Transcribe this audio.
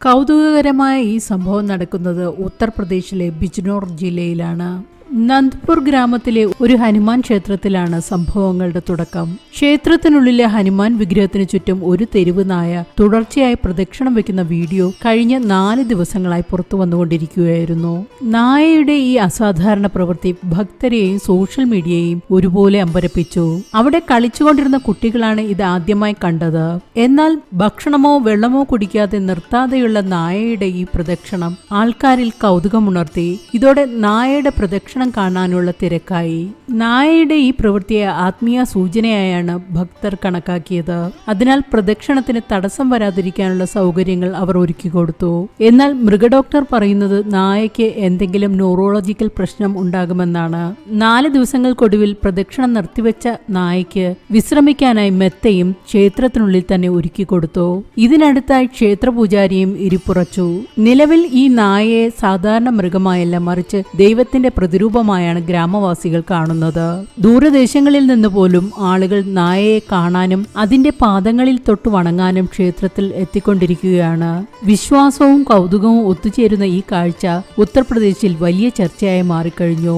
കൗതുകകരമായ ഈ സംഭവം നടക്കുന്നത് ഉത്തർപ്രദേശിലെ ബിജ്നോർ ജില്ലയിലാണ്. നന്ദ്പൂർ ഗ്രാമത്തിലെ ഒരു ഹനുമാൻ ക്ഷേത്രത്തിലാണ് സംഭവങ്ങളുടെ തുടക്കം. ക്ഷേത്രത്തിനുള്ളിലെ ഹനുമാൻ വിഗ്രഹത്തിന് ചുറ്റും ഒരു തെരുവ് നായ തുടർച്ചയായി പ്രദക്ഷിണം വെക്കുന്ന വീഡിയോ കഴിഞ്ഞ 4 ദിവസങ്ങളായി പുറത്തു വന്നുകൊണ്ടിരിക്കുകയായിരുന്നു. നായയുടെ ഈ അസാധാരണ പ്രവൃത്തി ഭക്തരെയും സോഷ്യൽ മീഡിയയെയും ഒരുപോലെ അമ്പരപ്പിച്ചു. അവിടെ കളിച്ചുകൊണ്ടിരുന്ന കുട്ടികളാണ് ഇത് ആദ്യമായി കണ്ടത്. എന്നാൽ ഭക്ഷണമോ വെള്ളമോ കുടിക്കാതെ നിർത്താതെയുള്ള നായയുടെ ഈ പ്രദക്ഷിണം ആൾക്കാരിൽ കൗതുകമുണർത്തി. ഇതോടെ നായയുടെ പ്രദക്ഷിണം കാണാനുള്ള തിരക്കായി. നായയുടെ ഈ പ്രവൃത്തിയെ ആത്മീയ സൂചനയായാണ് ഭക്തർ കണക്കാക്കിയത്. അതിനാൽ പ്രദക്ഷിണത്തിന് തടസ്സം വരാതിരിക്കാനുള്ള സൗകര്യങ്ങൾ അവർ ഒരുക്കിക്കൊടുത്തു. എന്നാൽ മൃഗഡോക്ടർ പറയുന്നത് നായയ്ക്ക് എന്തെങ്കിലും ന്യൂറോളജിക്കൽ പ്രശ്നം ഉണ്ടാകുമെന്നാണ്. 4 ദിവസങ്ങൾക്കൊടുവിൽ പ്രദക്ഷിണം നിർത്തിവെച്ച നായയ്ക്ക് വിശ്രമിക്കാനായി മെത്തയും ക്ഷേത്രത്തിനുള്ളിൽ തന്നെ ഒരുക്കിക്കൊടുത്തു. ഇതിനടുത്തായി ക്ഷേത്രപൂജാരിയും ഇരിപ്പുറച്ചു. നിലവിൽ ഈ നായയെ സാധാരണ മൃഗമായല്ല, മറിച്ച് ദൈവത്തിന്റെ പ്രതിരൂപമായാണ് ഗ്രാമവാസികൾ കാണുന്നത്. ദൂരദേശങ്ങളിൽ നിന്ന് പോലും ആളുകൾ നായയെ കാണാനും അതിന്റെ പാദങ്ങളിൽ തൊട്ട് വണങ്ങാനും ക്ഷേത്രത്തിൽ എത്തിക്കൊണ്ടിരിക്കുകയാണ്. വിശ്വാസവും കൗതുകവും ഒത്തുചേരുന്ന ഈ കാഴ്ച ഉത്തർപ്രദേശിൽ വലിയ ചർച്ചയായി മാറിക്കഴിഞ്ഞു.